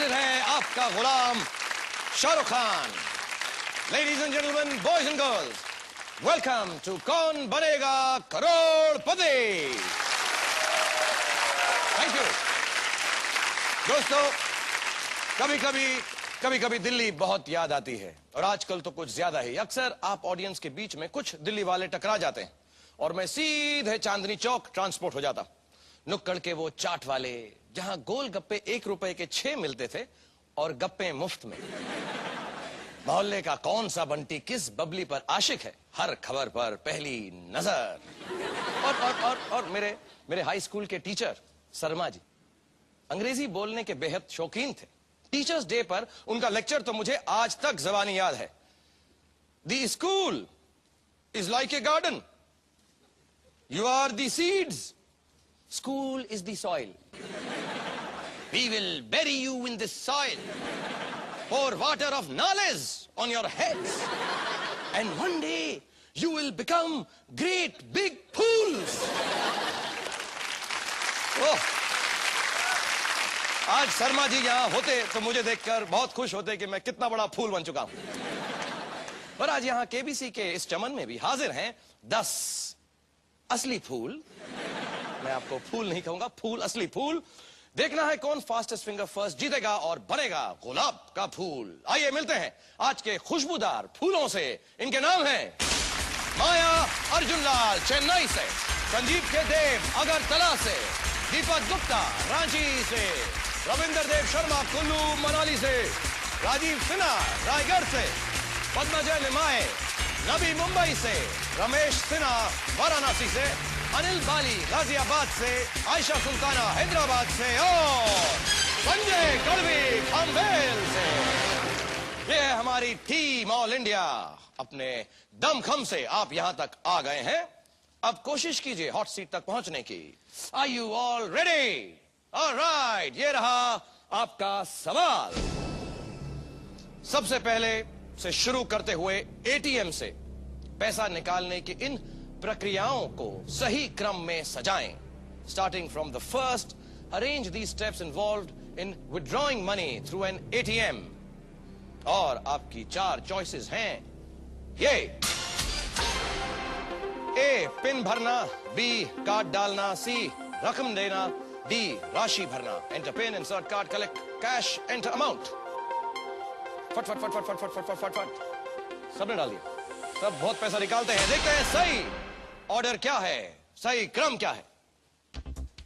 हाजिर है आपका गुलाम Shahrukh Khan. Ladies and gentleman, boys and girls, welcome to Kaun Banega Crorepati. Thank you. दोस्तों, कभी कभी दिल्ली बहुत याद आती है, और आजकल तो कुछ ज्यादा ही। अक्सर आप ऑडियंस के बीच में कुछ दिल्ली वाले टकरा जाते हैं और मैं सीधे चांदनी चौक ट्रांसपोर्ट हो जाता। नुक्कड़ के वो चाट वाले, जहां गोल गप्पे 1 रुपए के 6 मिलते थे और गप्पे मुफ्त में। मोहल्ले का कौन सा बंटी किस बबली पर आशिक है, हर खबर पर पहली नजर। और मेरे हाई स्कूल के टीचर शर्मा जी अंग्रेजी बोलने के बेहद शौकीन थे। टीचर्स डे पर उनका लेक्चर तो मुझे आज तक ज़बानी याद है। The school is like a garden, you are the seeds, school is the soil. We will bury you in this soil, pour water of knowledge on your heads, and one day you will become great big fools. Oh. आज शर्मा जी यहां होते तो मुझे देखकर बहुत खुश होते कि मैं कितना बड़ा फूल बन चुका हूं। पर आज यहां केबीसी के इस चमन में भी हाजिर हैं 10 असली फूल। मैं आपको फूल नहीं कहूंगा, फूल, असली फूल। देखना है कौन फास्टेस्ट फिंगर फर्स्ट जीतेगा और बनेगा गुलाब का फूल। आइए मिलते हैं आज के खुशबूदार फूलों से। इनके नाम हैं माया अर्जुनलाल चेन्नई से, संजीव के देव अगरतला से, दीपक गुप्ता रांची से, रविंद्र देव शर्मा कुल्लू मनाली से, राजीव सिन्हा रायगढ़ से, पद्मजा लिमाए नबी मुंबई से, रमेश सिन्हा वाराणसी से, अनिल बाली गाजियाबाद से, आयशा सुल्ताना हैदराबाद से और संजय कड़वी खंबेल से। ये है हमारी टीम ऑल इंडिया। अपने दमखम से आप यहां तक आ गए हैं। अब कोशिश कीजिए हॉट सीट तक पहुंचने की। Are you all ready? Alright, ये रहा आपका सवाल। सबसे पहले से शुरू करते हुए एटीएम से पैसा निकालने की इन प्रक्रियाओं को सही क्रम में सजाएं। Starting from the first, arrange these steps involved in withdrawing money through an ATM. और आपकी 4 चॉइसेस हैं ये: ए पिन भरना, बी कार्ड डालना, सी रकम देना, डी राशि भरना। Enter pin, insert card, collect cash, enter amount. फट फट फट फट फट फट फट फट फट सबने डाल दिया। सब बहुत पैसा निकालते हैं। देखते हैं सही ऑर्डर क्या है, सही क्रम क्या है।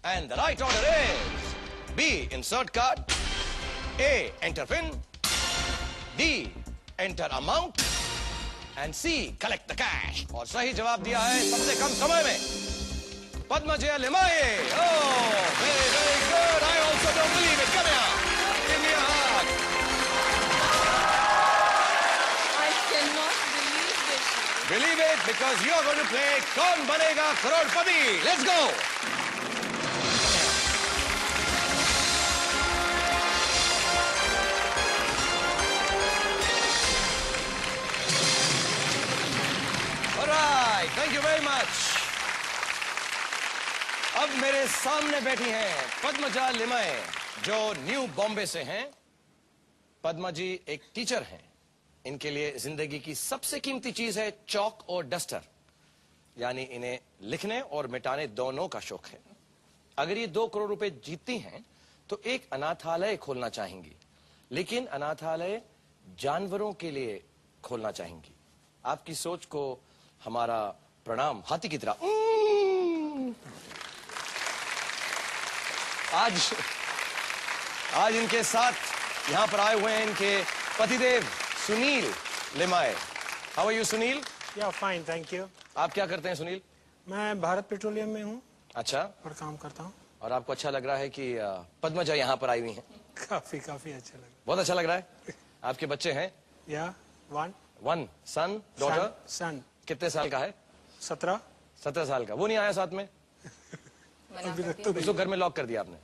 And the right order is B insert card, A enter pin, D enter amount and C collect the cash. और सही जवाब दिया है सबसे कम समय में Padmaja Limaye. Oh, very very good. I also don't believe it. Come here, give me a hug. Believe it, because you are going to play कौन बनेगा करोड़पति। Let's go. All right, thank you very much. अब मेरे सामने बैठी हैं पद्मजा लिमाए, जो new Bombay से हैं। पद्मा जी एक टीचर हैं। इनके लिए जिंदगी की सबसे कीमती चीज है चौक और डस्टर, यानी इन्हें लिखने और मिटाने दोनों का शौक है। अगर ये 2 करोड़ रुपए जीतती हैं तो एक अनाथालय खोलना चाहेंगी, लेकिन अनाथालय जानवरों के लिए खोलना चाहेंगी। आपकी सोच को हमारा प्रणाम। हाथी की तरह। आज इनके साथ यहां पर आए हुए हैं इनके पतिदेव Sunil Limaye. How are you Sunil? Yeah fine, thank you. आप क्या करते हैं सुनील? मैं भारत पेट्रोलियम में हूँ। अच्छा, और काम करता हूँ। और आपको अच्छा लग रहा है कि पद्मजा यहाँ पर आई हुई हैं? काफी अच्छा लग रहा है। बहुत अच्छा लग रहा है। आपके बच्चे हैं? या वन सन, डॉटर। सन कितने साल का है? 17 साल का। वो नहीं आया साथ में? अभी तक तो उसको घर में लॉक कर दिया आपने?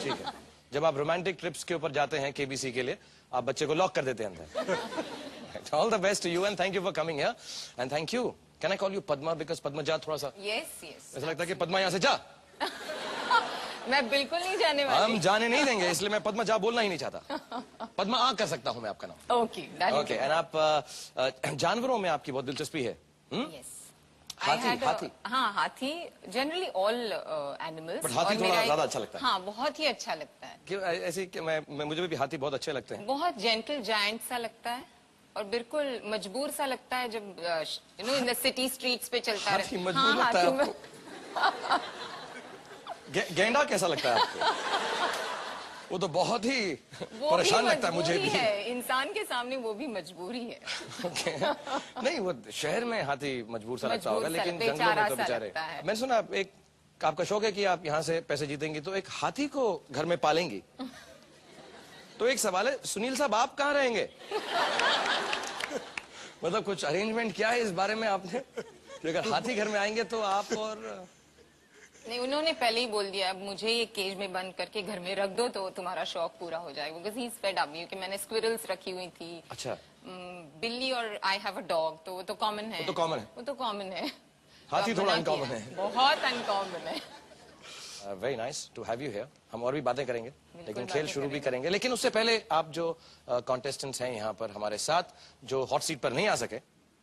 ठीक है। जब आप रोमांटिक ट्रिप्स के ऊपर जाते हैं केबीसी के लिए, आप बच्चे को लॉक कर देते हैं अंदर। All the best to you and thank you for coming here and thank you. Can I call you Padma? Because Padmaja थोड़ा सा यस। ऐसा लगता है कि पद्मा यहाँ से जा। मैं बिल्कुल नहीं जाने वाली। हम जाने नहीं देंगे, इसलिए मैं पद्मा जा बोलना ही नहीं चाहता। पद्मा आ कर सकता हूँ मैं आपका नाम। ओके ओके, एंड आप जानवरों में आपकी बहुत दिलचस्पी है। यस। हाथी। हाँ, हाथी, जनरली ऑल एनिमल्स। बट हाथी थोड़ा ज्यादा अच्छा लगता है। हाँ, बहुत ही अच्छा लगता है। क्यों ऐसे कि मुझे भी हाथी बहुत अच्छे लगते हैं। बहुत जेंटल जायंट सा लगता है और बिल्कुल मजबूर सा लगता है जब you know in the city streets पे चलता है। हाथी मजबूर लगता है आपको? गेंडा कैसा लगता है आपको? वो तो बहुत ही परेशान लगता है मुझे भी। इंसान के सामने वो भी मजबूरी है। Okay. नहीं, वो शहर में हाथी मजबूर सा लगता होगा, लेकिन जंगलों में तो बेचारे। मैंने सुना एक आपका शौक है कि आप यहाँ से पैसे जीतेंगी तो एक हाथी को घर में पालेंगी। तो एक सवाल है, सुनील साहब आप कहाँ रहेंगे? मतलब कुछ अरेंजमेंट क्या है इस बारे में आपने कि अगर हाथी घर में आएंगे तो आप और नहीं, उन्होंने पहले ही बोल दिया अब मुझे ये केज में बंद करके घर में रख दो तो तुम्हारा शौक पूरा हो जाएगा। Because he is fed up कि मैंने स्क्विरल्स रखी हुई थी। अच्छा। बिल्ली और आई हैव अ डॉग, तो वो तो कॉमन है। वो तो कॉमन है। वो तो कॉमन है। हाथी थोड़ा अनकॉमन है। बहुत अनकॉमन है। Very nice to have you here. हम और भी बातें करेंगे, लेकिन खेल शुरू भी करेंगे। लेकिन उससे पहले आप जो कॉन्टेस्टेंट्स हैं यहाँ पर हमारे साथ, जो हॉट सीट पर नहीं आ सके,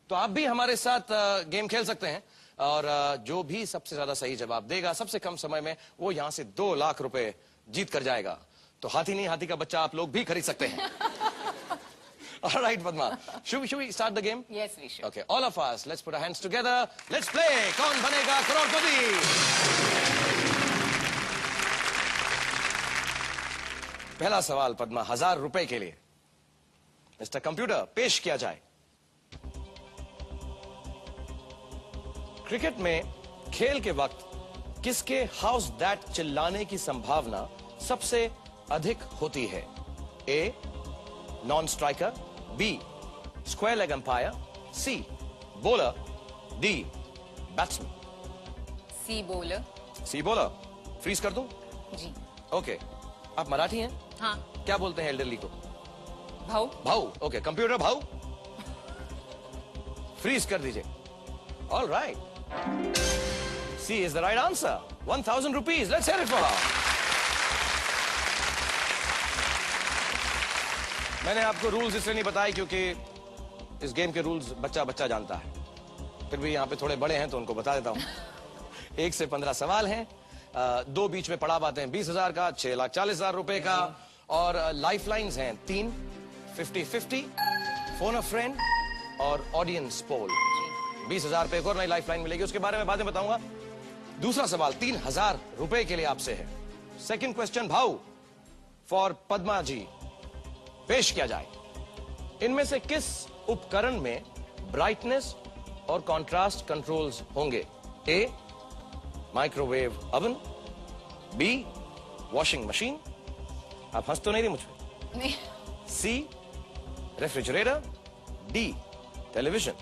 तो आप भी हमारे साथ गेम खेल सकते हैं। और जो भी सबसे ज्यादा सही जवाब देगा सबसे कम समय में, वो यहाँ से 2 लाख रुपए जीत कर जाएगा। तो हाथी नहीं, हाथी का बच्चा आप लोग भी खरीद सकते हैं। Alright, Padma. Should we start the game? Yes, we should. Okay, all of us, let's put our hands together. Let's play. कौन बनेगा करोड़पति? पहला सवाल पद्मा 1000 रुपए के लिए। मिस्टर कंप्यूटर, पेश किया जाए। क्रिकेट में खेल के वक्त किसके हाउस दैट चिल्लाने की संभावना सबसे अधिक होती है? A, non striker, B, square leg umpire, C, bowler, D, batsman. C bowler. C bowler. Freeze कर दूं? जी। ओके। आप मराठी हैं? हाँ। क्या बोलते हैं एल्डरली को? भाऊ। भाऊ। ओके, कंप्यूटर भाऊ फ्रीज कर दीजिए। All right, C is the right answer. 1,000 rupees. Let's hear it for her. मैंने आपको रूल्स इसलिए नहीं बताए क्योंकि इस गेम के रूल्स बच्चा बच्चा जानता है। फिर भी यहाँ पे थोड़े बड़े हैं तो उनको बता देता हूँ। 1 से 15 सवाल हैं, 2 बीच में पड़ाव आते हैं 20,000 का, 6,40,000 रुपए का, और लाइफ लाइन्स हैं 3, 50-50, फोन अ फ्रेंड और ऑडियंस पोल। 20,000 पे एक और नई लाइफ लाइन मिलेगी, उसके बारे में बाद में बताऊंगा। दूसरा सवाल 3,000 रुपए के लिए आपसे है। सेकंड क्वेश्चन भाऊ फॉर पद्मा जी, पेश किया जाए। इनमें से किस उपकरण में ब्राइटनेस और कंट्रास्ट कंट्रोल्स होंगे? A, microwave oven, B, washing machine, आप हंस तो नहीं रही मुझ पे, नहीं। C, refrigerator, D, television.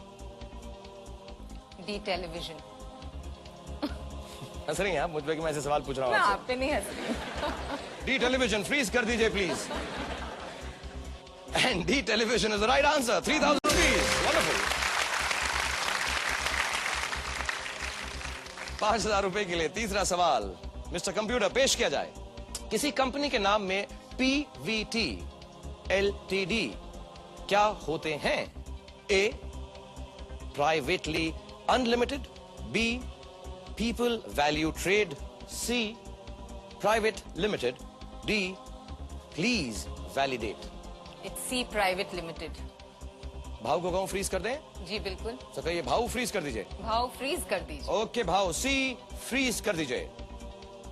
D, television. हंस रही हैं आप मुझ पे कि मैं ऐसे सवाल पूछ रहा हूँ मैं आपसे? आप पे नहीं हंस रही। D, television. फ्रीज कर दीजिए please. And D, television is the right answer. 3,000 rupees. Wonderful. 5,000 रुपए के लिए तीसरा सवाल मिस्टर कंप्यूटर, पेश किया जाए। किसी कंपनी के नाम में PVT LTD क्या होते हैं? A, privately unlimited, B, people value trade, C, private limited, D, please validate. It's C, private limited. भाव को कहूं फ्रीज कर दें? जी बिल्कुल। तो कहिए भाव फ्रीज कर दीजिए। भाव फ्रीज कर दीजिए। ओके भाव, सी फ्रीज कर दीजिए।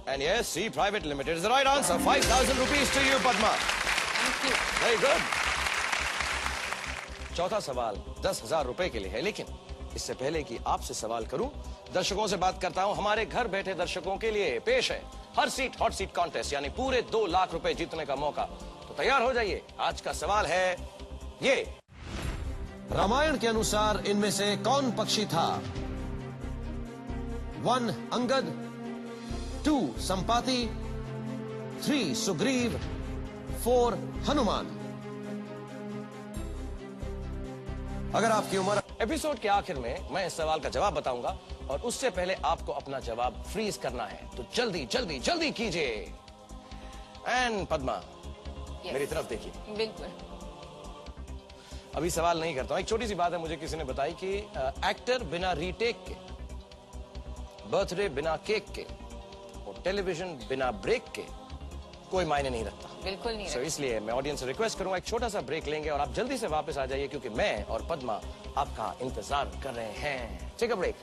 And yes, C private limited is the right answer. 5,000 rupees to you Padma. Thank you. Very good. चौथा सवाल 10,000 रुपए के लिए है, लेकिन इससे पहले कि आपसे सवाल करूं, दर्शकों से बात करता हूं। हमारे घर बैठे दर्शकों के लिए पेश है हर सीट हॉट सीट कॉन्टेस्ट, यानी पूरे 2 लाख रुपए जीतने का मौका। तो तैयार हो जाइए। आज का सवाल है ये, रामायण के अनुसार इनमें से कौन पक्षी था? 1 अंगद, 2 संपाति, 3 सुग्रीव, 4 हनुमान। अगर आपकी उम्र, एपिसोड के आखिर में मैं इस सवाल का जवाब बताऊंगा और उससे पहले आपको अपना जवाब फ्रीज करना है, तो जल्दी जल्दी जल्दी कीजिए। एंड पद्मा, मेरी तरफ देखिए। बिल्कुल। अभी सवाल नहीं करता हूं, एक छोटी सी बात है, मुझे किसी ने बताई कि एक्टर बिना रीटेक के, बर्थडे बिना केक के और टेलीविजन बिना ब्रेक के कोई मायने नहीं रखता। बिल्कुल नहीं So, इसलिए मैं ऑडियंस से रिक्वेस्ट करूंगा, एक छोटा सा ब्रेक लेंगे और आप जल्दी से वापस आ जाइए, क्योंकि मैं और पद्मा आपका इंतजार कर रहे हैं। Take a break.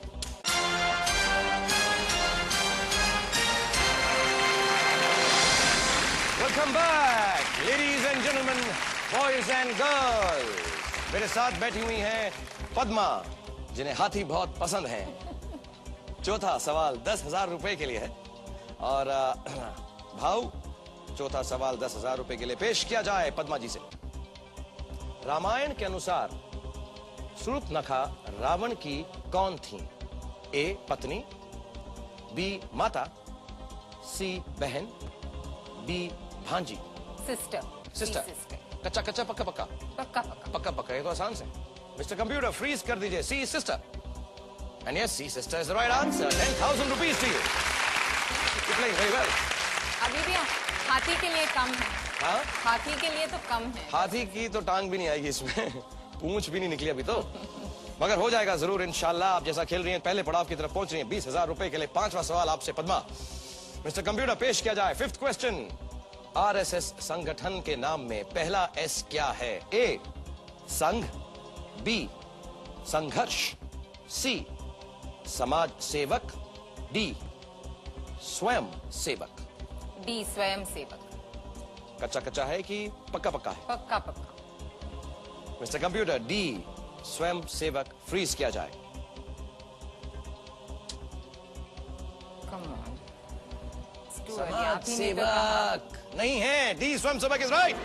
Welcome back ladies and gentleman, boys and girls. मेरे साथ बैठी हुई हैं पद्मा, जिन्हें हाथी बहुत पसंद हैं। चौथा सवाल 10,000 रुपए के लिए है और भाव, चौथा सवाल 10,000 रुपए के लिए पेश किया जाए पद्मा जी से। रामायण के अनुसार शूर्पणखा रावण की कौन थी? ए पत्नी, बी माता, सी बहन, डी भांजी। सिस्टर। कच्चा कच्चा पक्का पक्का पक्का पक्का। पक्का पक्का, ये तो आसान से। मिस्टर कंप्यूटर फ्रीज कर दीजिए। C sister, and yes, C sister is the right answer. 10,000 rupees to you. You playing very well. अभी भी हाथी के लिए कम है। हाँ, हाथी के लिए तो कम है। हाथी की तो टांग भी नहीं आएगी इसमें, पूंछ भी नहीं निकली अभी तो, मगर हो जाएगा जरूर इंशाल्लाह। आप जैसा खेल रही हैं, पहले पड़ाव की तरफ पहुंच रही हैं। 20,000 रुपए के लिए पांचवा सवाल आपसे पद्मा। मिस्टर कंप्यूटर पेश किया जाए फिफ्थ क्वेश्चन। आरएसएस संगठन के नाम में पहला एस क्या है? ए संघ, बी संघर्ष, सी समाज सेवक, डी स्वयं सेवक। डी स्वयं सेवक। कच्चा कच्चा है कि पक्का पक्का है? पक्का पक्का। मिस्टर कंप्यूटर, डी स्वयं सेवक फ्रीज किया जाए। Come on. समाज सेवक नहीं है, डी स्वयं सेवक is right.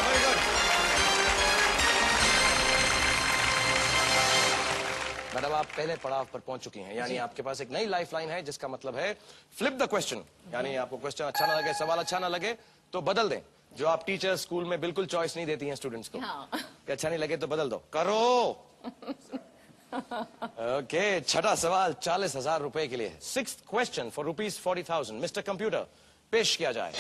Very good. Madam, आप पहले पड़ाव पर पहुंच चुकी हैं, यानी आपके पास एक नई लाइफ लाइन है, जिसका मतलब है फ्लिप द क्वेश्चन। यानी आपको क्वेश्चन अच्छा ना लगे, सवाल अच्छा ना लगे तो बदल दें। जो आप टीचर स्कूल में बिल्कुल चॉइस नहीं देती हैं स्टूडेंट्स को, हाँ। कि अच्छा नहीं लगे तो बदल दो, करो। ओके, छठा सवाल 40,000 रुपए के लिए। Sixth question for ₹40,000। Mister computer पेश किया जाए।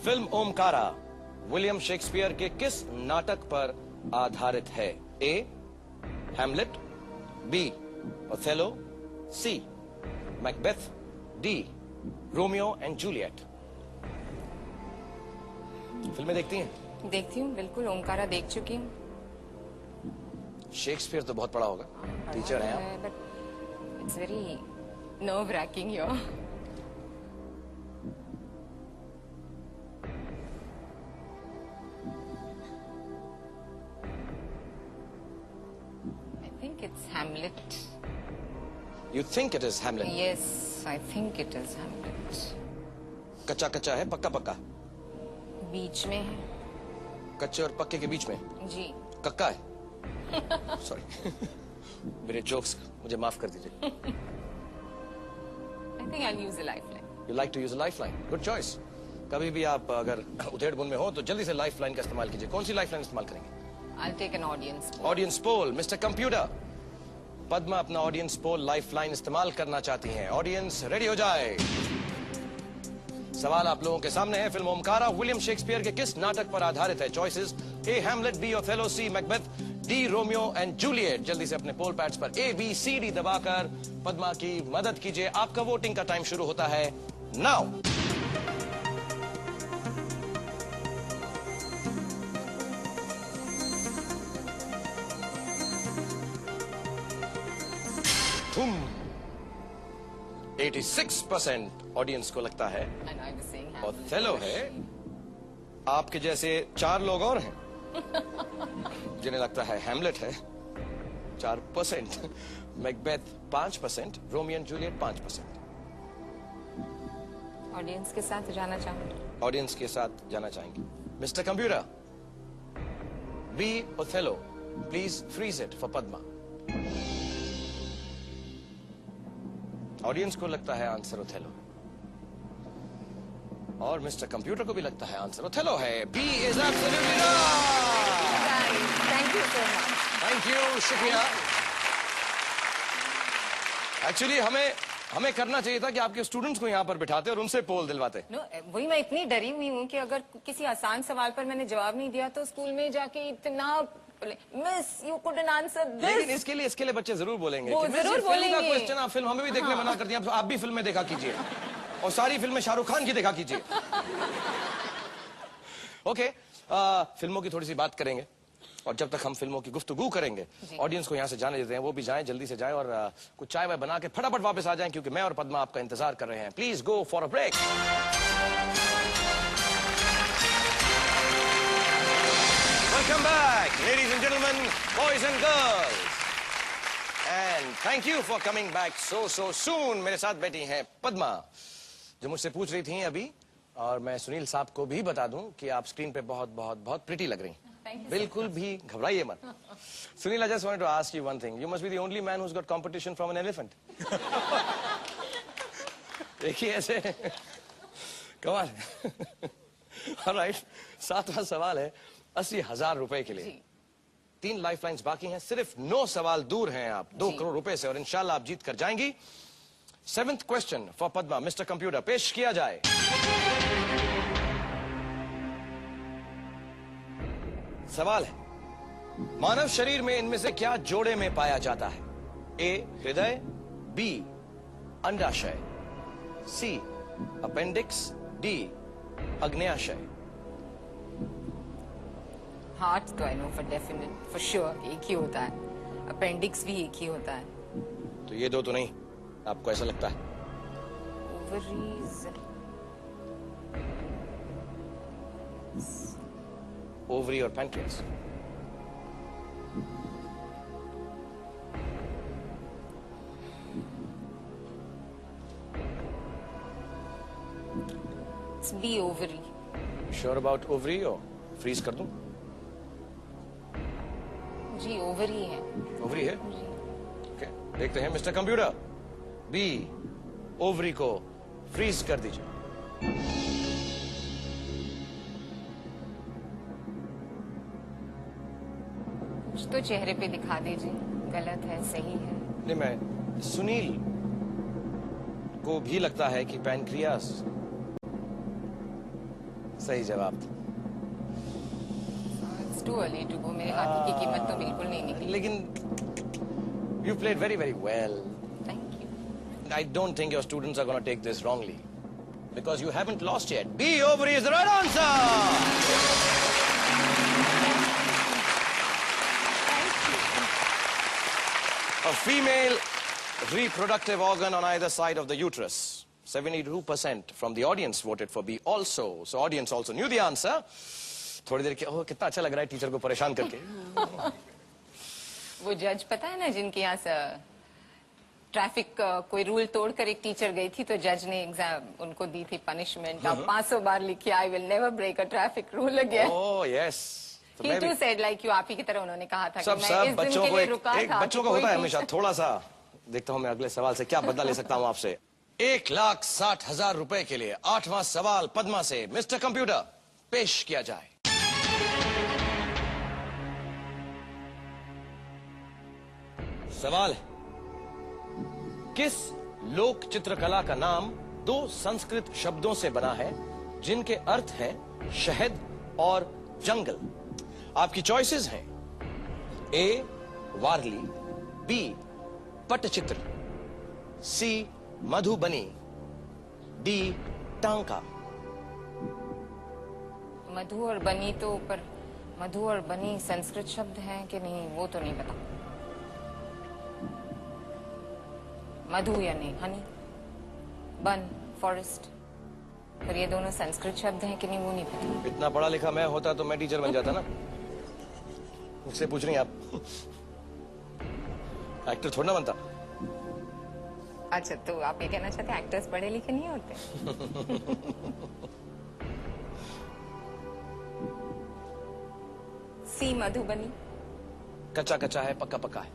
फिल्म ओमकारा विलियम शेक्सपियर के किस नाटक पर आधारित है? A Hamlet, B Othello, C Macbeth, D Romeo and Juliet. फिल्में देखती हैं? देखती हूँ, बिल्कुल। ओमकारा देख चुकी हूँ। शेक्सपियर तो बहुत पढ़ा होगा, टीचर हैं आप। But it's very nerve ranking your. I think it's Hamlet. You think it is Hamlet? Yes, I think it is Hamlet. कच्चा कच्चा है, पक्का पक्का? बीच में है। कच्चे और पक्के के बीच में जी। कक्का है। सॉरी, मेरे जोक्स मुझे माफ कर दीजिए। I think I'll use a lifeline. You like to use a lifeline? Good choice. कभी भी आप अगर उधेड़-बुन में हो तो जल्दी से लाइफलाइन का इस्तेमाल कीजिए। कौन सी लाइफलाइन इस्तेमाल करेंगे? I'll take an audience poll. Audience poll. Mister computer, Padma अपना ऑडियंस पोल लाइफलाइन इस्तेमाल करना चाहती हैं। ऑडियंस रेडी हो जाए। सवाल आप लोगों के सामने है। फिल्म ओमकारा विलियम शेक्सपियर के किस नाटक पर आधारित है? Choices: A Hamlet, B Othello, C Macbeth, D Romeo and Juliet. जल्दी से अपने पोल पैड्स पर ए बी सी डी दबाकर पद्मा की मदद कीजिए। आपका वोटिंग का टाइम शुरू होता है नाउ। तुम 86% ऑडियंस को लगता है And I was saying Hamlet. Othello है। आपके जैसे 4 लोग और हैं जिन्हें लगता है हैमलेट है, 4%। Macbeth 5%, Romeo and Juliet 5%। Audience के साथ जाना चाहूंगी। ऑडियंस के साथ जाना चाहेंगे। Mister computer, B Othello, please freeze it for Padma. Audience को लगता है आंसर ओथेलो। और मिस्टर कंप्यूटर को भी लगता है आंसर ओथेलो है। B is absolutely wrong. Thank you so much. Thank you, शुक्रिया। एक्चुअली हमें करना चाहिए था कि आपके स्टूडेंट्स को यहाँ पर बिठाते और उनसे पोल दिलवाते। नो, वही मैं इतनी डरी हुई हूँ कि अगर किसी आसान सवाल पर मैंने जवाब नहीं दिया तो स्कूल में जाके इतना मिस यू कुडंट आंसर लेकिन दिस। इसके लिए बच्चे जरूर बोलेंगे वो कि मिस, ये जरूर फिल्म का बोलेंगे। क्वेश्चन आप फिल्म हमें भी देखने मना कर दिया, आप भी फिल्में देखा कीजिए और सारी फिल्में शाहरुख खान की देखा कीजिए। ओके, फिल्मों की थोड़ी सी बात करेंगे और जब तक हम फिल्मों की गुफ्तगू करेंगे ऑडियंस को यहाँ से जाने देते हैं, वो भी जाएं, जल्दी से जाएं और कुछ चाय वाय बना के फटाफट वापस आ जाएं क्योंकि मैं और पद्मा आपका इंतजार कर रहे हैं। Please go for a break. Welcome back ladies and gentleman, boys and girls, and thank you for coming back so soon. मेरे साथ बैठी हैं पद्मा जो मुझसे पूछ रही थी अभी, और मैं सुनील साहब को भी बता दूं कि आप स्क्रीन पे बहुत बहुत बहुत प्रिटी लग रही हैं। बिल्कुल भी घबराइए मत। Sunil, I just wanted to ask you one thing. You must be the only man who's got competition from an elephant. देखिए ऐसे कमाल है। Alright, 7वां सवाल है 80,000 रुपए के लिए। 3 लाइफलाइंस बाकी हैं, सिर्फ 9 सवाल दूर हैं आप 2 करोड़ रुपए से और इंशाल्लाह आप जीत कर जाएंगी। 7th question for Padma. Mister computer, पेश किया जाए। सवाल है, मानव शरीर में इनमें से क्या जोड़े में पाया जाता है? ए हृदय, बी अंडाशय, सी अपेंडिक्स, डी अग्न्याशय। हार्ट तो I know for definite, for sure एक ही होता है, अपेंडिक्स भी एक ही होता है। तो ये 2 तो नहीं, आपको ऐसा लगता है? ओवरीज, ओवरी और pancreas. B ovary. Sure about ovary और फ्रीज कर दूं? जी ओवरी है। ओवरी है? ओके, देखते हैं मिस्टर कंप्यूटर। बी ओवरी को फ्रीज कर दीजिए। कुछ तो चेहरे पे दिखा दीजिए, गलत है सही है। नहीं, मैं सुनील को भी लगता है कि पैनक्रियास सही जवाब था। It's too early to go, मेरे हाथी की कीमत तो बिल्कुल नहीं निकली। लेकिन you played very very well. Thank you. I don't think your students are going to take this wrongly because you haven't lost yet. B ovary is the right answer. A female reproductive organ on either side of the uterus. 72% from the audience voted for B also. So audience also knew the answer. थोड़ी देर के, ओह कितना अच्छा लग रहा है teacher को परेशान करके। वो जज पता है ना जिनके यहाँ से ट्रैफिक कोई रूल तोड़कर एक टीचर गई थी तो जज ने एग्जाम उनको दी थी पनिशमेंट। आप 500 बार लिखिए I will never break a traffic rule again. Oh yes. He too said like you, आप ही की तरह उन्होंने कहा था सब कि मैं इस दिन बच्चों के को लिए रुका एक था। बच्चों को होता है हमेशा थोड़ा सा। देखता हूं मैं अगले सवाल से क्या बदला ले सकता हूं आपसे। 1,60,000 रुपए के लिए 8वां सवाल पद्मा से। मिस्टर कंप्यूटर, पेश किया जाए। सवाल है, किस लोक चित्रकला का नाम 2 संस्कृत शब्दों से बना है जिनके अर्थ हैं शहद और जंगल? आपकी चॉइसेस हैं ए वारली, बी पटचित्र, सी मधुबनी, डी टांका। मधु और बनी तो पर मधु और बनी संस्कृत शब्द हैं कि नहीं वो तो नहीं पता। मधु यानी हनी, बन फॉरेस्ट, पर ये दोनों संस्कृत शब्द हैं कि नहीं वो नहीं पता। इतना पढ़ा लिखा मैं होता तो मैं टीचर बन जाता ना। मुझसे पूछ रही हैं आप? एक्टर थोड़ा ना बनता। अच्छा तो आप ये कहना चाहते हैं एक्टर्स पढ़े लिखे नहीं होते? सी मधुबनी। कच्चा कच्चा है, पक्का पक्का है।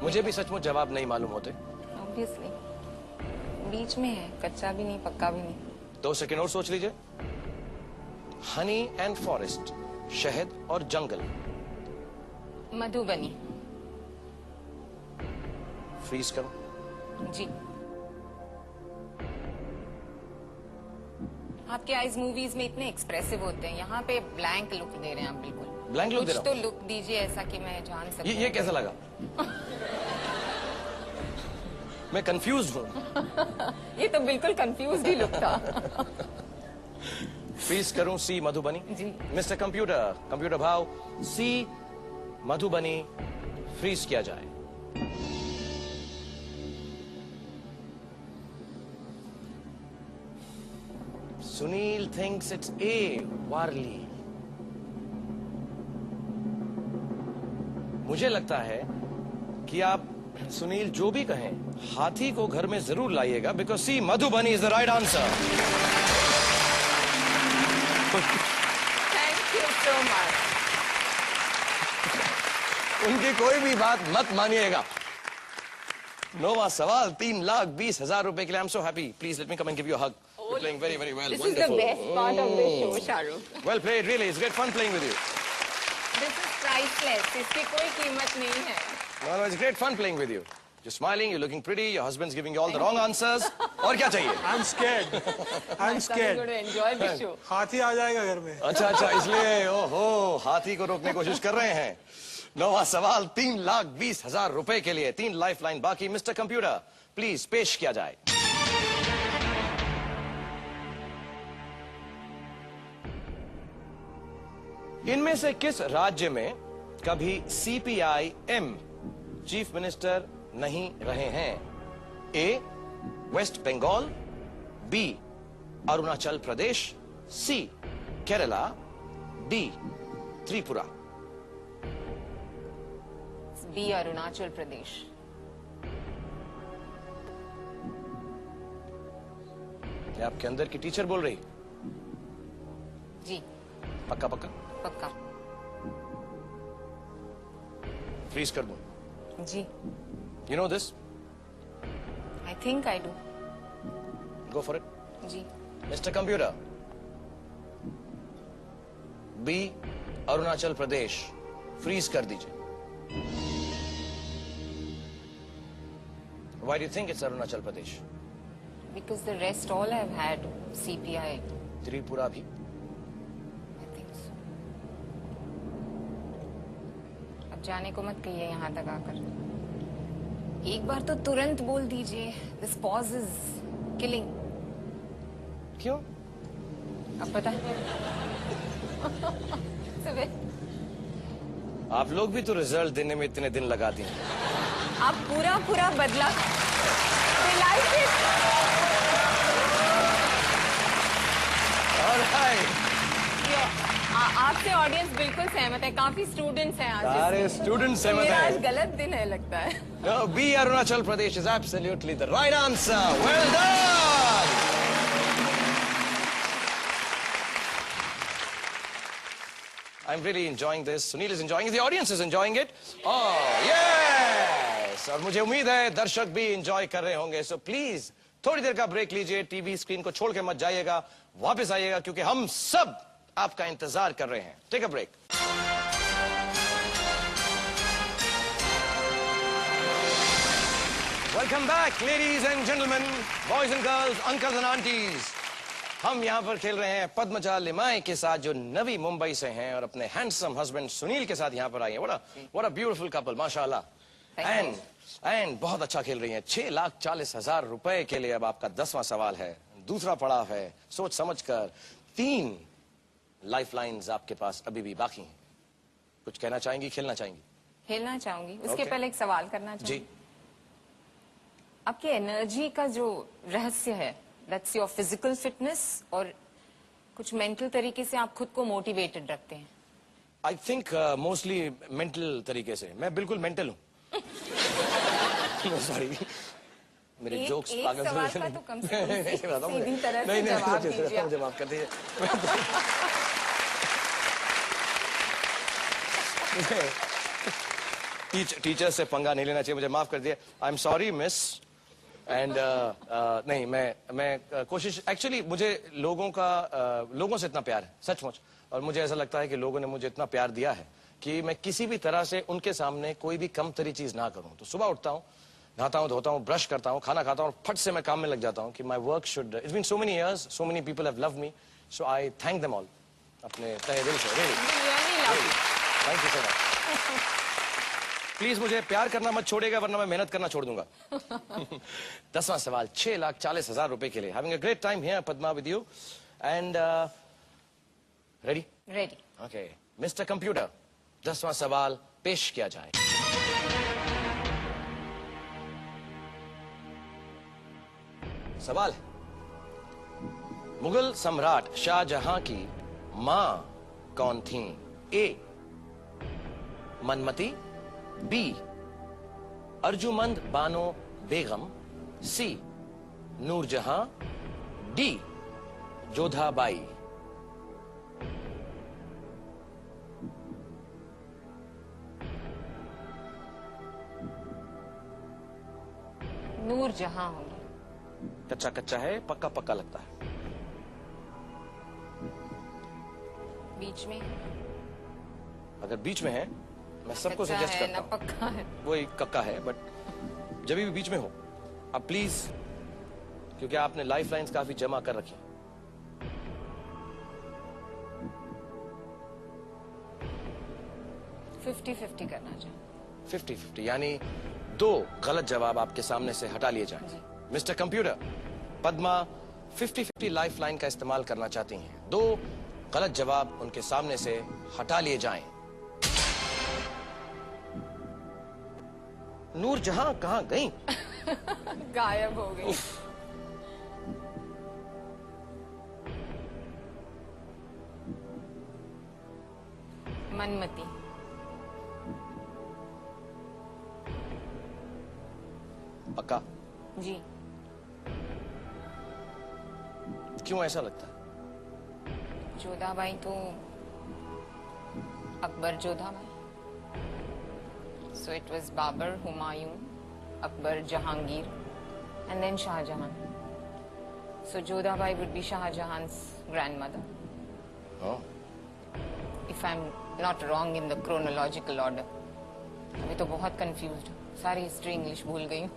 मुझे भी सचमुच जवाब नहीं मालूम होते। ऑब्वियसली बीच में है, कच्चा भी नहीं पक्का भी नहीं। 2 सेकंड और सोच लीजिए। हनी एंड फॉरेस्ट, शहद और जंगल। मधुबनी। फ्रीज करो। जी। आपके आईज मूवीज में इतने एक्सप्रेसिव होते हैं, यहाँ पे ब्लैंक लुक दे रहे हैं आप बिल्कुल। ब्लैंक लुक दे कुछ रहा तो लुक दीजिए ऐसा कि मैं जान सकूं। ये कैसा लगा? मैं कंफ्यूज हूं। ये तो बिल्कुल कंफ्यूज ही लुक था। फ्रीज करूं सी मधुबनी? जी। मिस्टर कंप्यूटर भाव, सी मधुबनी फ्रीज किया जाए। सुनील थिंक्स इट्स ए वारली। मुझे लगता है कि आप सुनील जो भी कहें, हाथी को घर में जरूर लाइएगा, because C Madhubani is the right answer. Thank you so much. उनकी कोई भी बात मत मानिएगा। नौवां सवाल 3,20,000 रुपए के लिए। I am so happy. Please let me come and give you a hug. You're playing very, very well. This Wonderful. is the best part of the show, Shahrukh. Well played, really. It's great fun playing with you. This is priceless. इसकी कोई कीमत नहीं है। No, it's great fun playing with you. You're smiling, you're looking pretty, your husband's giving you all the wrong answers. और क्या चाहिए? I'm scared. I'm I'm scared. going to enjoy the show. हाथी आ जाएगा घर में। अच्छा, इसलिए ओहो हाथी को रोकने की कोशिश कर रहे हैं। नौवां सवाल 3,20,000 रुपए के लिए। 3 लाइफलाइन बाकी। मिस्टर कंप्यूटर प्लीज पेश किया जाए। इनमें से किस राज्य में कभी CPIM चीफ मिनिस्टर नहीं रहे हैं? ए वेस्ट बंगाल, बी अरुणाचल प्रदेश, सी केरला, डी त्रिपुरा। बी अरुणाचल प्रदेश। ये आपके अंदर की टीचर बोल रही? जी। पक्का पक्का? पक्का। फ्रीज कर दूं? जी। You know this? I think I do. Go for it. जी। Mister computer, B Arunachal Pradesh freeze कर दीजिए। Why do you think it's Arunachal Pradesh? Because the rest all have had CPI. Tripura भी? I think so. अब जाने को मत कहिए यहाँ तक आकर। एक बार तो तुरंत बोल दीजिए। This pause is killing. क्यों? अब पता है? सुबह आप लोग भी तो रिजल्ट देने में इतने दिन लगा दिए। आप पूरा बदला। Realize it. आपसे ऑडियंस बिल्कुल सहमत है। काफी स्टूडेंट्स हैं आज। सारे स्टूडेंट सहमत मेरा आज हैं। गलत दिन है लगता है। No, B Arunachal Pradesh is absolutely the right answer. Well done. I'm really enjoying this. Sunil is enjoying it. The audience is enjoying it. Oh, yes. और मुझे उम्मीद है दर्शक भी enjoy कर रहे होंगे. So please, थोड़ी देर का ब्रेक लीजिए. टीवी स्क्रीन को छोड़ के मत जाइएगा. वापस आइएगा क्योंकि हम सब आपका इंतजार कर रहे हैं. Take a break. Welcome back, ladies and gentlemen, boys and girls, uncles and aunties. हम यहाँ पर खेल रहे हैं पद्मजा लिमाय के साथ जो नवी मुंबई से हैं और अपने हैंडसम हस्बैंड सुनील के साथ यहाँ पर आई हैं. What a beautiful couple, माशाल्लाह. And बहुत अच्छा खेल रही हैं. 6,40,000 रुपए के लिए अब आपका 10वां सवाल है. दूसरा पड़ाव है. सोच समझकर 3 लाइफलाइंस आपके पास अभी भी बाकी हैं. कुछ कहना चाहेंगी, खेलना चाहेंगी? खेलना चाहूंगी. उसके Okay. पहले एक सवाल करना जी. चाहूंगी. आपकी एनर्जी का जो रहस्य है, दैट्स योर फिजिकल फिटनेस और कुछ मेंटल तरीके से आप खुद को मोटिवेटेड रखते हैं? आई थिंक मोस्टली मेंटल तरीके से. मैं बिल्कुल मेंटल हूँ. सॉरी, मेरे जोक्स एक सवाल का तो कम से कम सीधी तरह से जवाब दीजिए. मुझे माफ कर दीजिए. टीचर से पंगा नहीं लेना चाहिए. मुझे माफ कर दिए. I am sorry miss, and नहीं, मैं कोशिश, एक्चुअली मुझे लोगों से इतना प्यार है सचमुच, और मुझे ऐसा लगता है कि लोगों ने मुझे इतना प्यार दिया है कि मैं किसी भी तरह से उनके सामने कोई भी कमतरी चीज ना करूं। तो सुबह उठता हूं, नहाता हूं, धोता हूं, ब्रश करता हूं, खाना खाता हूं, और फट से मैं काम में लग जाता हूं कि my work should, it's been so many years, so many people have loved me, so I thank them all अपने तहे दिल से। Really thank you so much. Please मुझे प्यार करना मत छोड़ेगा, वरना मैं मेहनत करना छोड़ दूंगा। 10वां सवाल 6,40,000 रुपए के लिए। Having a great time here Padma with you and ready? Ready. Okay mister computer, 10वां सवाल पेश किया जाए। सवाल है, मुगल सम्राट शाहजहां की मां कौन थी? ए मनमती, बी अर्जुमंद बानो बेगम, सी नूरजहां, डी जोधाबाई। नूरजहां होगी। कच्चा कच्चा है, पक्का पक्का लगता है। बीच में अगर बीच में है, मैं सबको कच्चा सजेस्ट है करता ना हूं, पक्का है। वो एक कक्का है, बट जब भी बीच में हो आप प्लीज, क्योंकि आपने लाइफ लाइन्स काफी जमा कर रखी हैं। 50-50 करना चाहिए। 50-50 यानी 2 गलत जवाब आपके सामने से हटा लिए जाएं। Mister computer, Padma 50-50 life line का इस्तेमाल करना चाहती हैं। 2 गलत जवाब उनके सामने से हटा लिए जाएं। नूरजहां कहां गई? गायब हो गई। मनमती। पक्का? जी। क्यों ऐसा लगता है? जोधाबाई तो Akbar Jodha Bai, so it was Babur, Humayun, Akbar, Jahangir, and then Shah Jahan. So Jodhabai would be Shah Jahan's grandmother, हाँ, if I'm not wrong in the chronological order. अभी तो बहुत confused हूँ, सारी हिस्ट्री इंग्लिश भूल गई हूँ।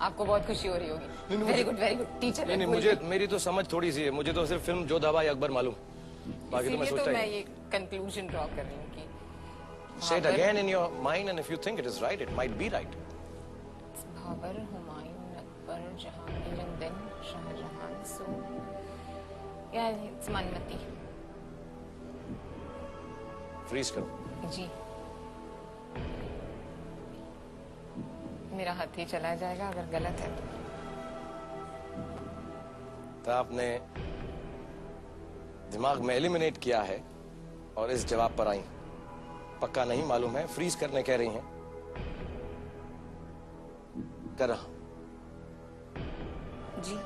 आपको बहुत खुशी हो रही होगी। Very good teacher. नहीं मुझे, मेरी तो समझ थोड़ी सी है, मुझे तो सिर्फ फिल्म जोधाबाई अकबर मालूम, बाकी तो मैं सोचता मैं ही। ये कंक्लूजन ड्रॉ कर रही हूँ कि Say it again in your mind, and if you think it is right, it might be right. Babur, Humayun, Akbar, Jahangir, and then Shah Jahan. So, yeah, it's Manmati. Freeze करो। जी। मेरा हाथ ही चला जाएगा अगर गलत है तो आपने दिमाग में एलिमिनेट किया है और इस जवाब पर आई। पक्का नहीं मालूम है, फ्रीज करने कह रही हैं। कर रहा जी।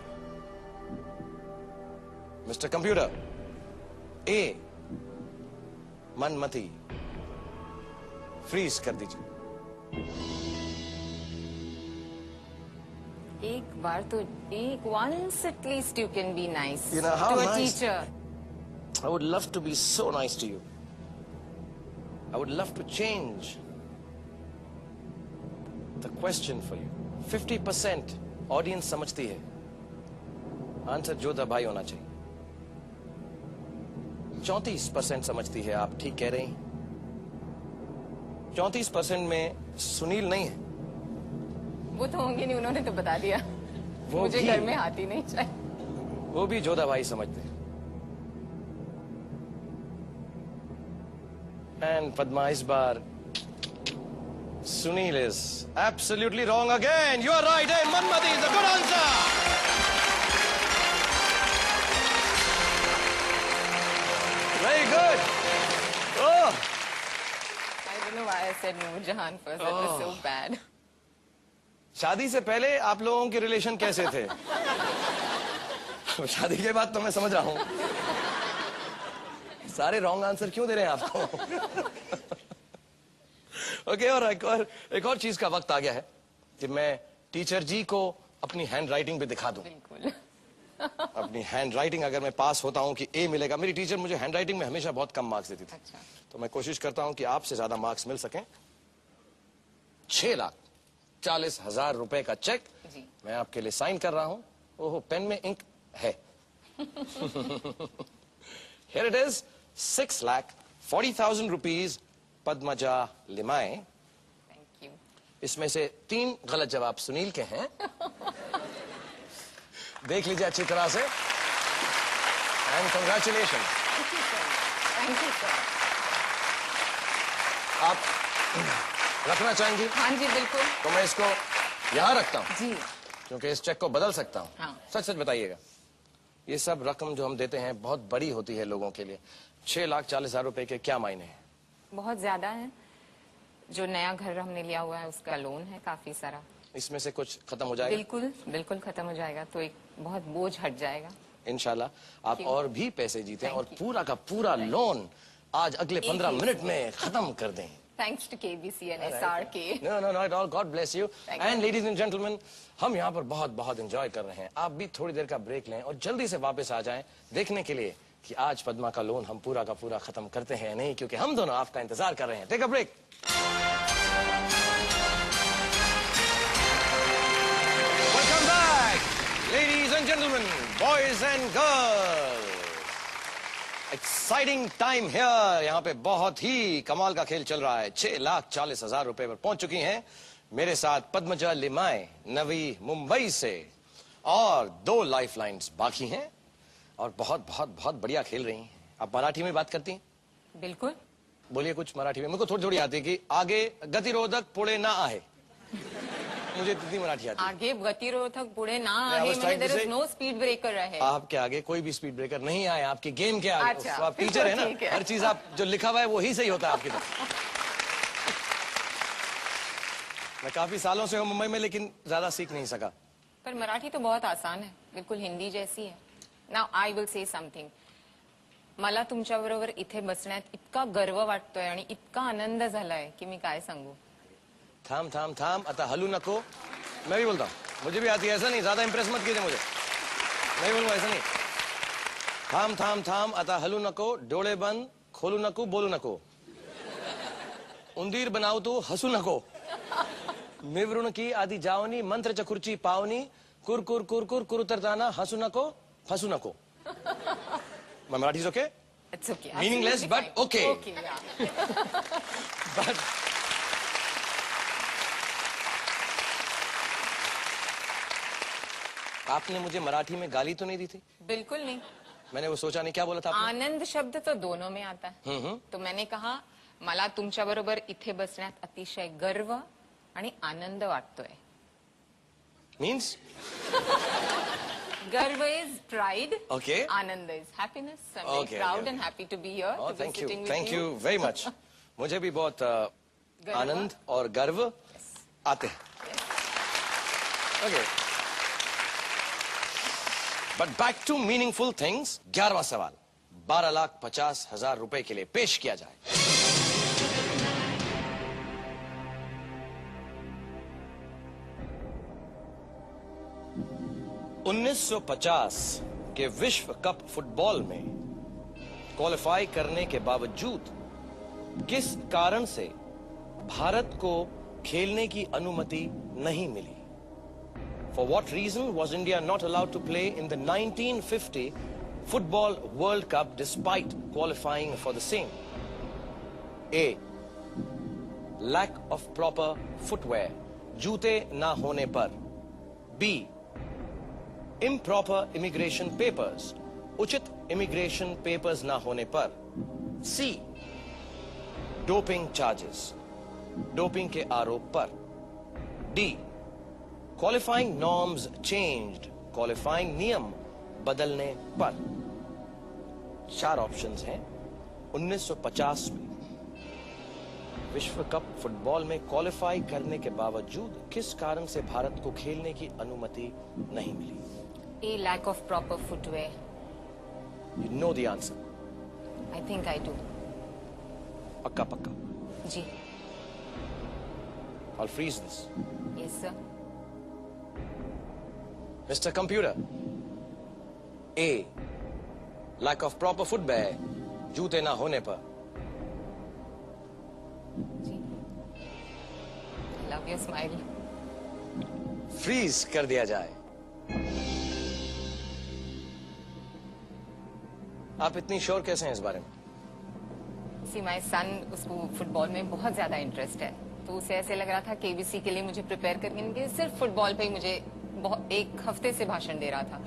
मिस्टर कंप्यूटर, ए मनमती फ्रीज कर दीजिए। एक बार तो once at least you can be nice You know how to a nice- teacher. I would love to be so nice to you. I would love to change the question for you. 50% audience समझती है answer Jodha Bai होना चाहिए। 34% समझती है आप ठीक कह रही हैं। 34% में सुनील नहीं है। वो तो होंगे नहीं, उन्होंने तो बता दिया। वो मुझे भी- घर में हाथी नहीं चाहिए। वो भी जोधाबाई समझते हैं। एंड पद्मा इस बार Sunil is absolutely wrong again. You are right. Hey, Manmati is a good answer. Very good. Oh. I don't know why I said Noorjahan first. That was so bad. शादी से पहले आप लोगों के रिलेशन कैसे थे? शादी के बाद तो मैं समझ रहा हूं। सारे रॉन्ग आंसर क्यों दे रहे हैं आपको? ओके, और एक और चीज का वक्त आ गया है कि मैं टीचर जी को अपनी हैंड राइटिंग भी दिखा दूं। बिल्कुल। अपनी हैंड राइटिंग अगर मैं पास होता हूं कि ए मिलेगा। मेरी टीचर मुझे हैंड राइटिंग में हमेशा बहुत कम मार्क्स देती थी। अच्छा। तो मैं कोशिश करता हूं कि आपसे ज्यादा मार्क्स मिल सकें। 6,40,000 रुपए का चेक जी। मैं आपके लिए साइन कर रहा हूं। ओहो, पेन में इंक है। Here it is, 6,40,000 rupees, Padmaja Limaye. Thank you. इसमें से 3 गलत जवाब सुनील के हैं। देख लीजिए अच्छी तरह से। And congratulation. Thank you sir. आप रखना चाहेंगी? हाँ जी बिल्कुल। तो मैं इसको यहां रखता हूं जी। क्योंकि इस चेक को बदल सकता हूं। हाँ। सच सच बताइएगा, ये सब रकम जो हम देते हैं बहुत बड़ी होती है लोगों के लिए। 6,40,000 रुपए के क्या मायने हैं? बहुत ज्यादा है। जो नया घर हमने लिया हुआ है उसका लोन है काफी सारा। इसमें से कुछ खत्म हो जाएगा? बिल्कुल बिल्कुल खत्म हो जाएगा, तो एक बहुत बोझ हट जाएगा। इंशाल्लाह आप और भी पैसे जीतें और Thank you. पूरा का पूरा लोन आज अगले 15 मिनट में खत्म कर दें। Thanks to KBC and SRK. No, no, not at all. God bless you. Thank And ladies and gentlemen, हम यहाँ पर बहुत बहुत एंजॉय कर रहे हैं। आप भी थोड़ी देर का ब्रेक लें और जल्दी से वापस आ जाएं देखने के लिए कि आज पद्मा का लोन हम पूरा का पूरा खत्म करते हैं या नहीं, क्योंकि हम दोनों आपका इंतजार कर रहे हैं। Take a break. Welcome back ladies and gentleman, boys and girls. Exciting time here. यहाँ पे बहुत ही कमाल का खेल चल रहा है। 6,40,000 रुपए पर पहुंच चुकी हैं मेरे साथ पद्मजा लिमाए नवी मुंबई से, और 2 लाइफ लाइन्स बाकी हैं और बहुत बहुत बहुत बढ़िया खेल रही हैं। आप मराठी में बात करती हैं? बिल्कुल। बोलिए कुछ मराठी में। मुझे थोड़ी थोड़ी आती है कि आगे गतिरोधक पुढे ना आहे। मुझे इतनी मराठी आती है। आगे गतिरोधक पुढे ना I आगे, was मतलब trying to there is say- no speed breaker रहे। आपके आगे कोई भी स्पीड ब्रेकर नहीं आए, आपके गेम के आगे। अच्छा, आप टीचर है ना, ठीक है। हर चीज आप जो लिखा हुआ है वो ही सही होता है आपकी तरफ। मैं काफी सालों से हूं मुंबई में, लेकिन ज्यादा सीख नहीं सका। पर मराठी तो बहुत आसान है, बिल्कुल हिंदी जैसी है। Now I will say something. मला तुमच्याबरोबर इथे बसण्यात इतका गर्व वाटतोय आणि इतका आनंद झालाय की मी काय सांगू। थाम थाम थाम, आता हलू नको। मैं भी बोलता हूँ, मुझे भी आती है। ऐसा नहीं, ज्यादा इंप्रेस मत कीजिए मुझे। नहीं बोलूंगा, ऐसा नहीं। थाम थाम थाम, आता हलू नको, डोळे बंद, खोलू नको, बोलू नको। उंदीर बनाऊ तू, हसू नको। मिवरुण की आधी जावनी, मंत्र चकुरची पावनी, कुर कुर कुर कुर कुर उतरताना, हसू नको, फसू नको। My Marathi is okay? It's okay. Meaningless, but okay. Okay या। But आपने मुझे मराठी में गाली तो नहीं दी थी? बिल्कुल नहीं। मैंने वो सोचा नहीं। क्या बोला था आपने? आनंद शब्द तो दोनों में आता है। तो मैंने कहा मला तुमच्याबरोबर इथे बसण्यात अतिशय गर्व आणि आनंद वाटतोय। Means? गर्व इज प्राइड। Okay. आनंद is happiness. I am Okay, proud okay. And happy to be here, Oh, to be thank you. Sitting with Thank you very much. मुझे भी बहुत आनंद और गर्व आते हैं। Okay. But back to meaningful things. 11वां सवाल 12,50,000 रुपए के लिए पेश किया जाए। (1950) के विश्व कप फुटबॉल में क्वालिफाई करने के बावजूद किस कारण से भारत को खेलने की अनुमति नहीं मिली? For what reason was India not allowed to play in the 1950 Football World Cup despite qualifying for the same? A. Lack of proper footwear, जूते ना होने पर. B. Improper immigration papers, उचित immigration papers ना होने पर. C. Doping charges, doping के आरोप पर. D. Qualifying norms changed, qualifying नियम बदलने पर. 4 ऑप्शंस हैं। 1950 में विश्व कप फुटबॉल में क्वालिफाई करने के बावजूद किस कारण से भारत को खेलने की अनुमति नहीं मिली? A lack of proper footwear. You know the answer. I think I do. पक्का पक्का. जी। I'll freeze this. Yes sir. Mr. Computer. A. Lack of proper footwear. जूते ना होने पर. Love your smile. Freeze कर दिया जाए. आप इतनी श्योर कैसे हैं इस बारे में? See, my son, उसको फुटबॉल में बहुत ज्यादा इंटरेस्ट है, तो उसे ऐसे लग रहा था केबीसी के लिए मुझे प्रिपेयर करके सिर्फ फुटबॉल पे ही मुझे एक हफ्ते से भाषण दे रहा था.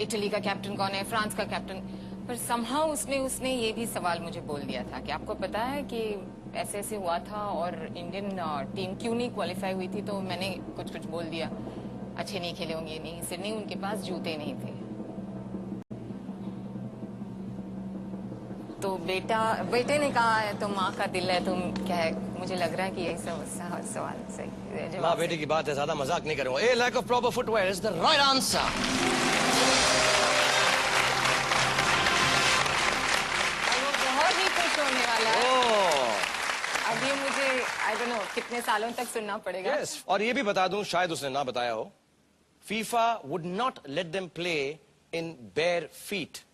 इटली का कैप्टन कौन है, फ्रांस का कैप्टन. पर समहाउ उसने ये भी सवाल मुझे बोल दिया था कि आपको पता है कि ऐसे ऐसे हुआ था और इंडियन टीम क्यों नहीं क्वालिफाई हुई थी. तो मैंने कुछ बोल दिया, अच्छे नहीं खेले होंगे, नहीं सिर्फ नहीं, उनके पास जूते नहीं थे. तो बेटे ने कहा है तो माँ का दिल है, तो क्या है, मुझे लग रहा है कि यही सब सवाल सही. माँ बेटे की बात है, ज्यादा मजाक नहीं करूंगा. A lack of proper footwear is the right answer. वो बहुत ही खुश होने वाला है. अब ये मुझे आई डोंट नो कितने सालों तक सुनना पड़ेगा. Yes. और ये भी बता दूं, शायद उसने ना बताया हो, FIFA would not let them play in bare feet.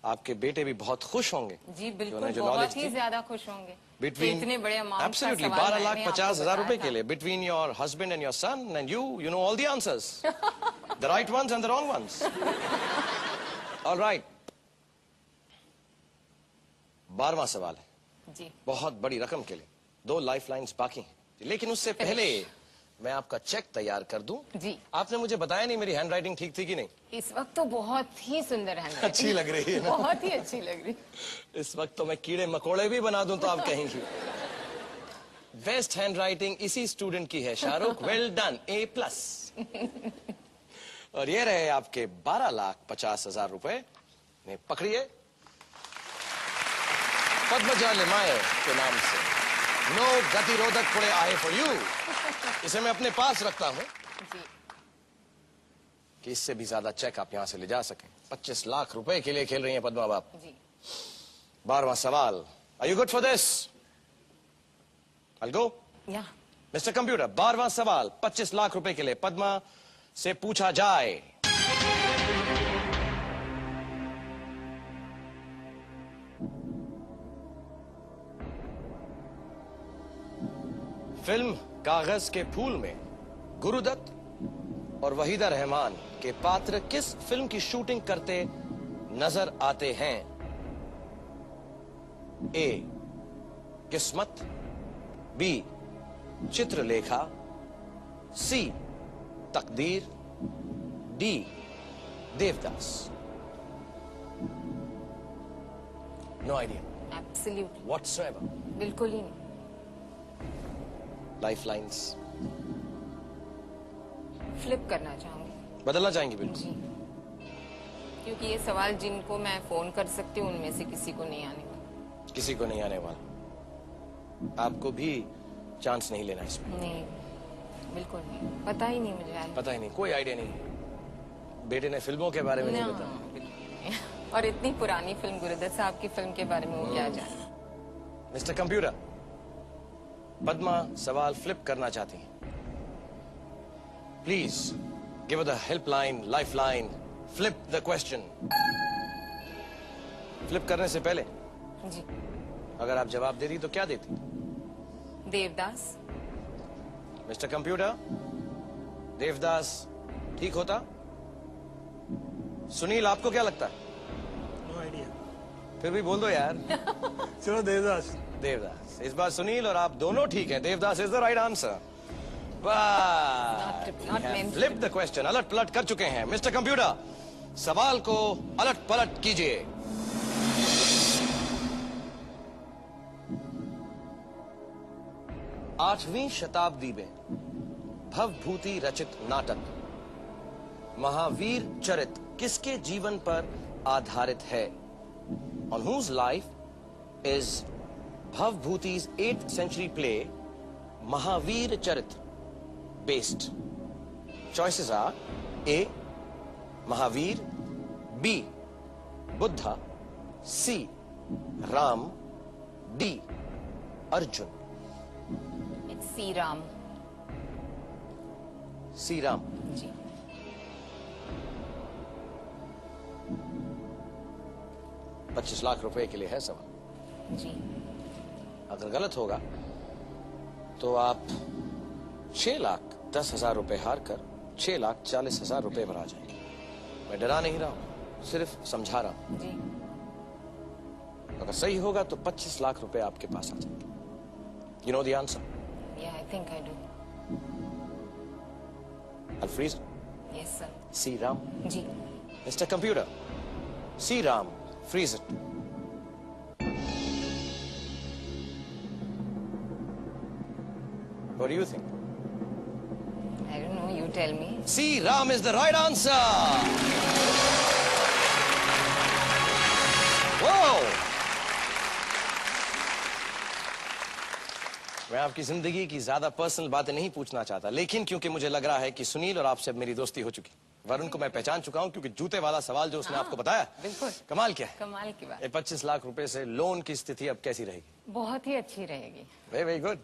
आपके बेटे भी बहुत खुश होंगे. जी बिल्कुल, जो बहुत ही ज्यादा खुश होंगे. Between इतने बड़े अमाउंट का absolutely सवाल 12,50,000 रुपए के लिए, between your husband and your son and you know all the answers, the right ones and the wrong ones. All right. 12वां सवाल है जी. बहुत बड़ी रकम के लिए. 2 लाइफलाइंस बाकी हैं, लेकिन उससे पहले मैं आपका चेक तैयार कर दूं. जी. आपने मुझे बताया नहीं मेरी हैंडराइटिंग ठीक थी कि नहीं. इस वक्त तो बहुत ही सुंदर है. अच्छी लग रही है ना? बहुत ही अच्छी लग रही. इस वक्त तो मैं कीड़े मकोड़े भी बना दूं तो आप कहेंगी. बेस्ट हैंडराइटिंग इसी स्टूडेंट की है, शाहरुख. Well done, A+. और ये रहे आपके 12,50,000 रुपए. ने पकड़िए, पद्मजा लिमाए के नाम से. नो गतिरोधक पुड़े आए फॉर यू. इसे मैं अपने पास रखता हूं जी. कि इससे भी ज्यादा चेक आप यहां से ले जा सकें. 25 लाख रुपए के लिए खेल रही हैं पद्मा बाप. जी. 12वां सवाल. Are you good for this? I'll go. Yeah. Mister computer, 12वां सवाल 25 लाख रुपए के लिए पद्मा से पूछा जाए. फिल्म कागज के फूल में गुरुदत्त और वहीदा रहमान के पात्र किस फिल्म की शूटिंग करते नजर आते हैं? A. Kismet. B. Chitralekha. C. Taqdeer. D. Devdas. No idea absolutely whatsoever. बिल्कुल ही नहीं. लाइफलाइंस फ्लिप करना चाहूंगी. बदलना चाहेंगी? बिल्कुल. जी. क्योंकि ये सवाल जिनको मैं फोन कर सकती हूँ उनमें से किसी को नहीं आने वाला. किसी को नहीं आने वाला. आपको भी चांस नहीं लेना इसमें. नहीं, बिल्कुल नहीं. पता ही नहीं मुझे. पता ही नहीं, कोई आइडिया नहीं. बेटे ने फिल्मों के बारे में नहीं बताया. बिल्कुल नहीं. और इतनी पुरानी फिल्म, गुरुदत्त साहब की फिल्म के बारे में वो क्या जाने. मिस्टर कंप्यूटर, पद्मा सवाल फ्लिप करना चाहती हैं. Please give the helpline, lifeline. Flip the question. Flip करने से पहले जी. अगर आप जवाब देती तो क्या देती? देवदास. मिस्टर कंप्यूटर, देवदास ठीक होता? सुनील, आपको क्या लगता है? No idea. फिर भी बोल दो यार. चलो देवदास. देवदास. इस बार सुनील और आप दोनों ठीक हैं. Devdas is the right answer. Not meant to. Flip the question. A lot पलट कर चुके हैं. मिस्टर कंप्यूटर, सवाल को अलट पलट कीजिए. आठवीं शताब्दी में भवभूति रचित नाटक महावीर चरित किसके जीवन पर आधारित है? On whose life is Bhavbhuti's 8th century play Mahavir Charit based? Choices are A. Mahavir, B. Buddha, C. Ram, D. Arjun. It's C. Ram. C. Ram. जी. 25 लाख रुपए के लिए है सवाल। जी। अगर गलत होगा तो आप 6,10,000 रुपए हार कर 6,40,000 रुपए पर आ जाएंगे। मैं डरा नहीं रहा हूं, सिर्फ समझा रहा हूं। जी। अगर सही होगा तो 25 लाख रुपए आपके पास आ जाएंगे। You know the answer? Yeah, I think I do. I'll freeze it. Yes, sir. See Ram. जी। Mr. Computer, see Ram, freeze it. What do you think? I don't know, you tell me. See Ram is the right answer. Whoa! मैं आपकी जिंदगी की ज्यादा personal बातें नहीं पूछना चाहता, लेकिन क्योंकि मुझे लग रहा है कि सुनील और आपसे अब मेरी दोस्ती हो चुकी। वरुण को मैं पहचान चुका हूं क्योंकि जूते वाला सवाल जो उसने आपको बताया, बिल्कुल। कमाल क्या है। कमाल की बात। ये 25 लाख रुपए से लोन की स्थिति अब कैसी रहेगी? बहुत ही अच्छी रहेगी। Very very good.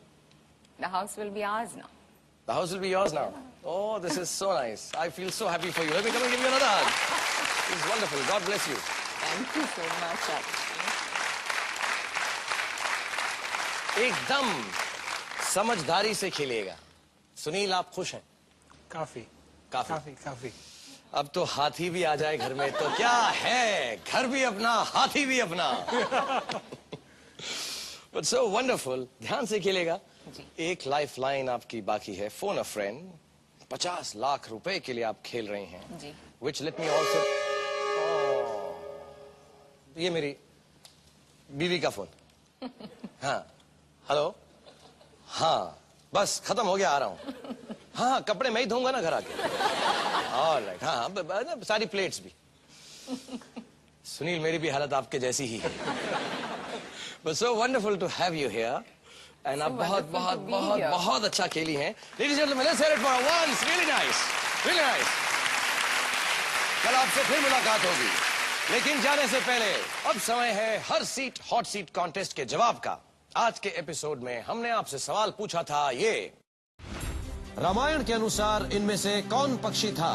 The house will be ours now. The house will be yours now. Oh, this is so nice. I feel so happy for you. Let me come and give you another hug. This is wonderful. God bless you. Thank you so much. एकदम समझदारी से खेलिएगा। सुनील, आप खुश हैं? काफी काफी। काफी काफी। अब तो हाथी भी आ जाए घर में तो क्या है, घर भी अपना, हाथी भी अपना। But so wonderful. ध्यान से खेलेगा। जी। एक लाइफ लाइन आपकी बाकी है, फोन अ फ्रेंड। 50 लाख रुपए के लिए आप खेल रहे हैं। जी। Which let me also... ये मेरी बीवी का फोन। हाँ, हेलो। हाँ, बस खत्म हो गया, आ रहा हूँ। हाँ, कपड़े मैं ही धोऊंगा ना घर आके। ऑलराइट, हाँ, सारी प्लेट्स भी। सुनील, मेरी भी हालत आपके जैसी ही है। But so wonderful to have you here. And आप बहुत बहुत बहुत बहुत अच्छा खेली हैं। Ladies and gentlemen, let's hear it for once. Really nice, really nice. कल आपसे फिर मुलाकात होगी, लेकिन जाने से पहले अब समय है हर सीट हॉट सीट कॉन्टेस्ट के जवाब का। आज के एपिसोड में हमने आपसे सवाल पूछा था ये: रामायण के अनुसार इनमें से कौन पक्षी था?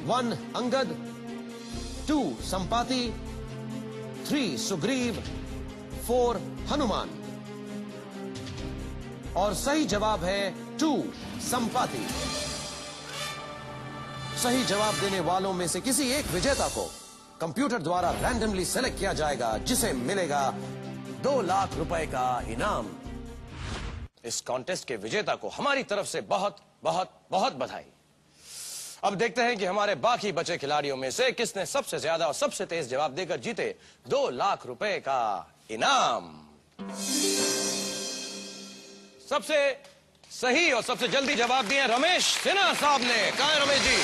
1 अंगद, 2 संपाति, 3 सुग्रीव, 4 हनुमान। और सही जवाब है 2 संपाति। सही जवाब देने वालों में से किसी एक विजेता को कंप्यूटर द्वारा रैंडमली सेलेक्ट किया जाएगा, जिसे मिलेगा 2 लाख रुपए का इनाम। इस कॉन्टेस्ट के विजेता को हमारी तरफ से बहुत बहुत बहुत बधाई। अब देखते हैं कि हमारे बाकी बचे खिलाड़ियों में से किसने सबसे ज्यादा और सबसे तेज जवाब देकर जीते 2 लाख रुपए का इनाम। सबसे सही और सबसे जल्दी जवाब दिए रमेश सिन्हा साहब ने। कहां है रमेश जी?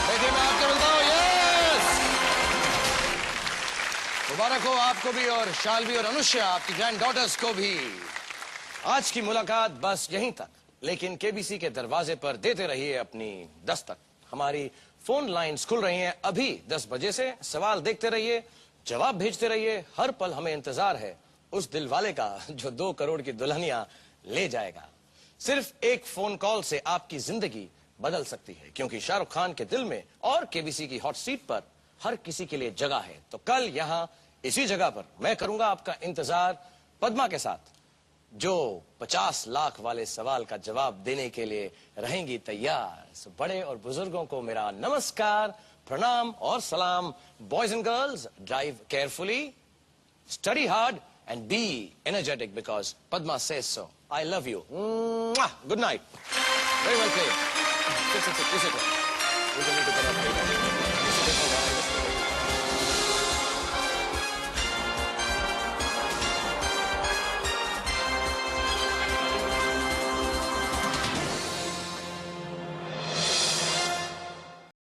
देखिए, मैं आपको मिलता हूं। यस, मुबारक हो आपको भी और शालवी और अनुष्या, आपकी ग्रैंड डॉटर्स को भी। आज की मुलाकात बस यहीं तक, लेकिन केबीसी के दरवाजे पर देते रहिए अपनी दस्तक। हमारी फोन लाइन्स खुल रही हैं अभी 10 बजे से। सवाल देखते रहिए, जवाब भेजते रहिए। हर पल हमें इंतजार है उस दिलवाले का जो 2 करोड़ की दुल्हनियां ले जाएगा। सिर्फ एक फोन कॉल से आपकी जिंदगी बदल सकती है, क्योंकि शाहरुख खान के दिल में और केबीसी की हॉट सीट पर हर किसी के लिए जगह है। तो कल यहां इसी जगह पर मैं करूंगा आपका इंतजार पद्मा के साथ, जो 50 लाख वाले सवाल का जवाब देने के लिए रहेंगी तैयार। सो बड़े और बुजुर्गों को मेरा नमस्कार, प्रणाम और सलाम। Boys and girls, drive carefully, study hard and be energetic because Padma says so. I love you. Mwah! Good night. Very well played. Sit. We can need to get up later.